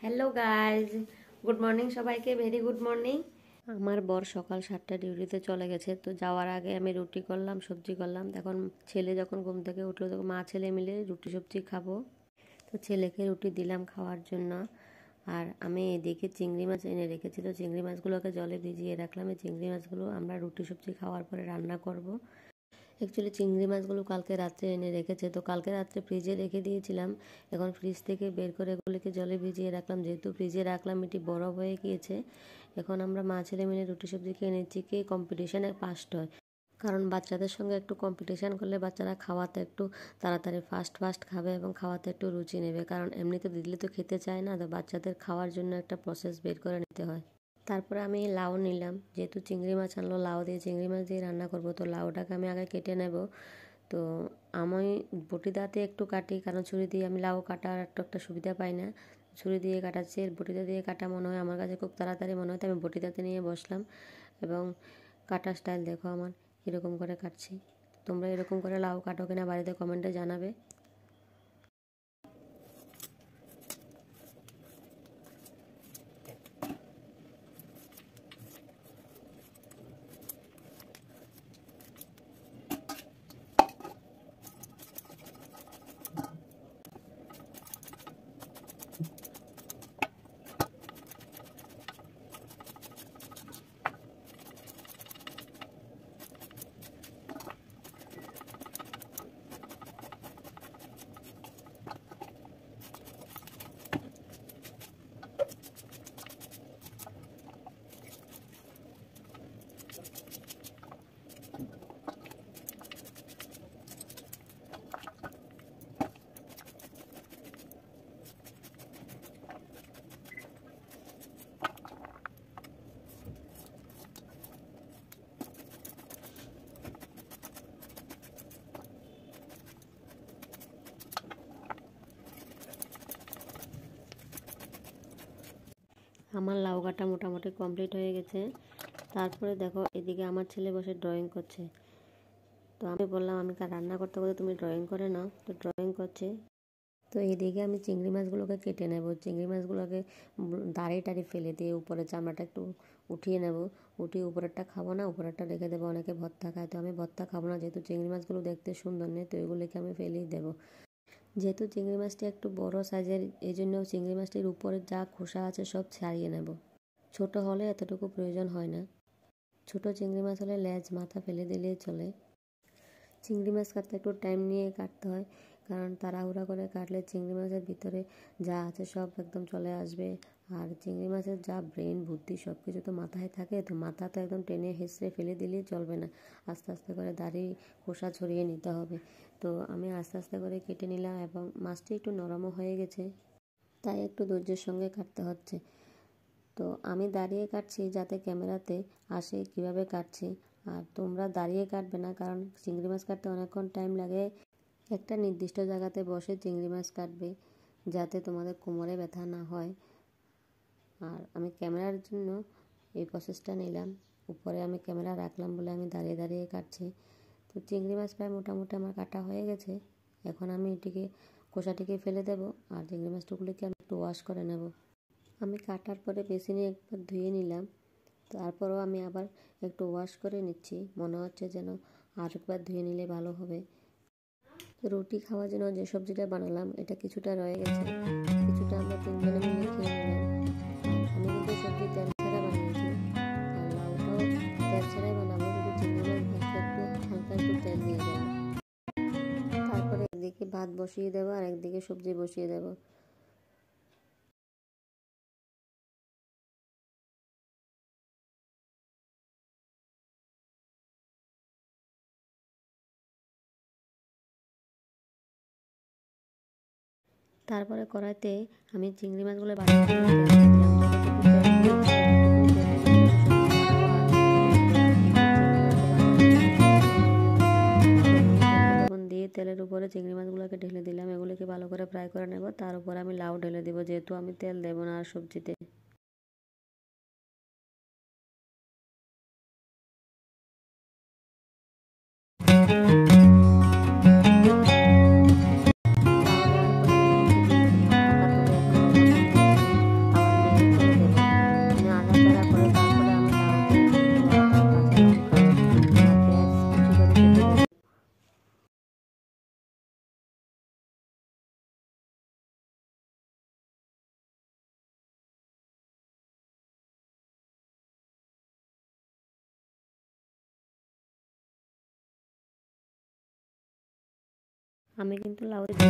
Hello guys, good morning সবাইকে, very good morning. আমার বর সকাল 7টায় ডিউটিতে চলে গেছে, তো যাওয়ার আগে আমি রুটি করলাম, সবজি করলাম। এখন ছেলে যখন ঘুম থেকে উঠলো, তখন মা ছেলে মিলে রুটি সবজি খাবো। তো ছেলেকে রুটি দিলাম খাওয়ার জন্য। আর আমি এদিকে চিংড়ি মাছ এনে রেখেছি, তো চিংড়ি মাছগুলোকে জলে ভিজিয়ে রাখলাম। এই চিংড়ি মাছগুলো আমরা রুটি সবজি খাওয়ার পরে রান্না করব। অ্যাকচুয়ালি চিংড়ি মাছগুলো কালকে রাত্রে এনে রেখেছে, তো কালকে রাত্রে ফ্রিজে রেখে দিয়েছিলাম। এখন ফ্রিজ থেকে বের করে এগুলিকে জলে ভিজিয়ে রাখলাম। যেহেতু ফ্রিজে রাখলাম এটি বরফ হয়ে গিয়েছে। এখন আমরা মা ছেলে মিলে রুটি সবজি খেয়ে নিচ্ছি। কে কম্পিটিশানে ফার্স্ট হয়, কারণ বাচ্চাদের সঙ্গে একটু কম্পিটিশান করলে বাচ্চারা খাওয়াতে একটু তাড়াতাড়ি ফাস্ট খাবে এবং খাওয়াতে একটু রুচি নেবে। কারণ এমনিতে দিলে তো খেতে চায় না, তো বাচ্চাদের খাওয়ার জন্য একটা প্রসেস বের করে নিতে হয়। তারপরে আমি লাউ নিলাম, যেহেতু চিংড়ি মাছ আনলো, লাউ দিয়ে চিংড়ি মাছ দিয়ে রান্না করব। তো লাউটাকে আমি আগে কেটে নেব। তো আমি বটিদাতে একটু কাটি, কারণ ছুরি দিয়ে আমি লাউ কাটার একটা সুবিধা পাই না। ছুরি দিয়ে কাটাচ্ছি, বটিদা দিয়ে কাটা মনে হয় আমার কাছে খুব তাড়াতাড়ি মনে হয়, তো আমি বটিদাতে নিয়ে বসলাম। এবং কাটার স্টাইল দেখো আমার কীরকম করে কাটছি। তোমরা এরকম করে লাউ কাটো কিনা বাড়িতে কমেন্টে জানাবে। আমার লাউ কাটা মোটামুটি কমপ্লিট হয়ে গেছে। তারপরে দেখো এদিকে আমার ছেলে বসে ড্রয়িং করছে। তো আমি বললাম আমি রান্না করতে করতে তুমি ড্রয়িং করে নাও, তো ড্রয়িং করছে। তো এইদিকে আমি চিংড়ি মাছগুলোকে কেটে নেব। চিংড়ি মাছগুলোকে দাড়ি টাড়ি ফেলে দিয়ে উপরে চামড়াটা একটু উঠিয়ে নেব। উঠিয়ে উপরেরটা খাবো না, উপরেরটা রেখে দেবো। অনেকে ভর্তা খায়, তো আমি ভর্তা খাবো না, যেহেতু চিংড়ি মাছগুলো দেখতে সুন্দর নেই, তো এগুলিকে আমি ফেলেই দেবো। যেহেতু চিংড়ি মাছটি একটু বড় সাইজের, এই জন্য চিংড়ি মাছটির উপরে যা খোসা আছে সব ছাড়িয়ে নেব। ছোট হলে এতটুকু প্রয়োজন হয় না। ছোট চিংড়ি মাছ হলে লেজ মাথা ফেলে দিলেই চলে। চিংড়ি মাছ কাটতে একটু টাইম নিয়ে কাটতে হয়, কারণ তাড়াহুড়া করে কাটলে চিংড়ি মাছের ভিতরে যা আছে সব একদম চলে আসবে। আর চিংড়ি মাছের যা ব্রেন বুদ্ধি সব কিছু তো মাথায় থাকে, তো মাথা তো একদম টেনে হেঁচড়ে ফেলে দিলেই চলবে না। আস্তে আস্তে করে দাড়ি খোসা ছড়িয়ে নিতে হবে। তো আমি আস্তে আস্তে করে কেটে নিলাম, এবং মাছটি একটু নরমও হয়ে গেছে, তাই একটু ধৈর্যের সঙ্গে কাটতে হচ্ছে। তো আমি দাঁড়িয়ে কাটছি যাতে ক্যামেরাতে আসে কিভাবে কাটছি। আর তোমরা দাঁড়িয়ে কাটবে না, কারণ চিংড়ি মাছ কাটতে অনেকক্ষণ টাইম লাগে। একটা নির্দিষ্ট জায়গাতে বসে চিংড়ি মাছ কাটবে, যাতে তোমাদের কোমরে ব্যথা না হয়। আর আমি ক্যামেরার জন্য এই প্রসেসটা নিলাম। উপরে আমি ক্যামেরা রাখলাম বলে আমি দাঁড়িয়ে দাঁড়িয়ে কাটছি। তো চিংড়ি মাছ প্রায় মোটামুটি আমার কাটা হয়ে গেছে। এখন আমি এটিকে খোসাটিকে ফেলে দেব, আর চিংড়ি মাছটুকুলিকে আমি একটু ওয়াশ করে নেব। আমি কাটার পরে বেসিনে একবার ধুয়ে নিলাম, তারপরেও আমি আবার একটু ওয়াশ করে নিচ্ছি। মনে হচ্ছে যেন আরেকবার ধুয়ে নিলে ভালো হবে। রুটি খাওয়ার জন্য যে সবজিটা বানালাম এটা কিছুটা রয়ে গেছে, কিছুটা আমরা তিনজনে মিলে খেয়ে নিলাম। আমি কিন্তু সবজি তেল ছাড়া বানিয়েছি, আর লাউটাও তেল ছাড়াই বানাবো, কিন্তু চিংড়ি মাছ ভাজতে একটু হালকা একটু তেল দিয়ে দেবো। তারপরে একদিকে ভাত বসিয়ে দেবো আর একদিকে সবজি বসিয়ে দেবো। তারপরে কড়াইতে আমি চিংড়ি মাছগুলো দিয়ে তেলের উপরে চিংড়ি মাছগুলোকে ঢেলে দিলাম। এগুলোকে ভালো করে ফ্রাই করে নেব। তার উপর আমি লাউ ঢেলে দেবো, যেহেতু আমি তেল দেবো না আর সবজিতে। আমি কিন্তু লাউতে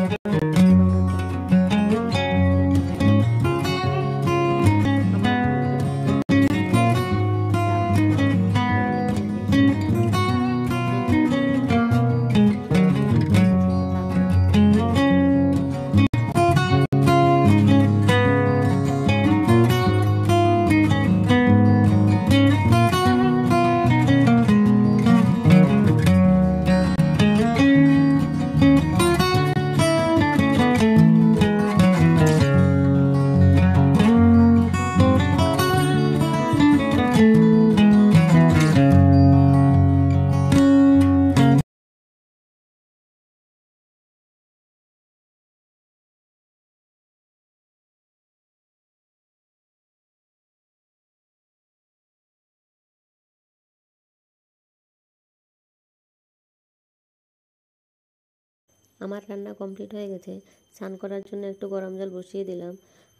আমার রান্না কমপ্লিট হয়ে গেছে। স্নান করার জন্য একটু গরম জল বসিয়ে দিলাম,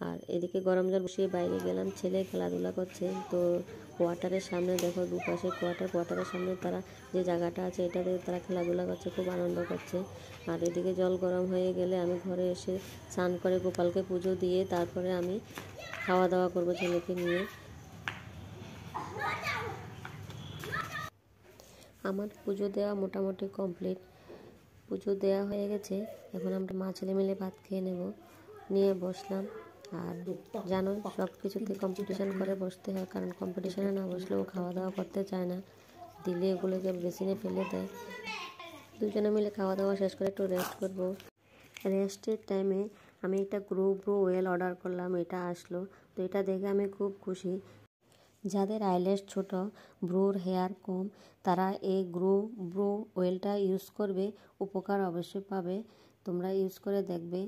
আর এদিকে গরম জল বসিয়ে বাইরে গেলাম। ছেলে খেলাধুলা করছে। তো কোয়ার্টারের সামনে দেখো, দুপাশে কোয়ার্টারের সামনে তারা যে জায়গাটা আছে এটাতে তারা খেলাধুলা করছে, খুব আনন্দ করছে। আর এদিকে জল গরম হয়ে গেলে আমি ঘরে এসে স্নান করে গোপালকে পুজো দিয়ে তারপরে আমি খাওয়া দাওয়া করবো ছেলেকে নিয়ে। আমার পুজো দেওয়া মোটামুটি কমপ্লিট। পুজো দেওয়া হয়ে গেছে। এখন আমরা মা ছেলে মিলে ভাত খেয়ে নেব। নিয়ে বসলাম। আর জানো, সব কিছুতে কম্পিটিশান করে বসতে হয়, কারণ কম্পিটিশানে না বসলেও খাওয়া দাওয়া করতে চায় না, দিলে এগুলোকে বেসিনে ফেলে দেয়। দুজনে মিলে খাওয়া দাওয়া শেষ করে একটু রেস্ট করব। রেস্টের টাইমে আমি একটা ব্রো ওয়েল অর্ডার করলাম, এটা আসলো। তো এটা দেখে আমি খুব খুশি। যাদের আইল্যাশ ছোট, ব্রোর হেয়ার কম, তারা এই ব্রো ওয়েলটা ইউজ করবে, উপকার অবশ্যই পাবে। তোমরা ইউজ করে দেখবে।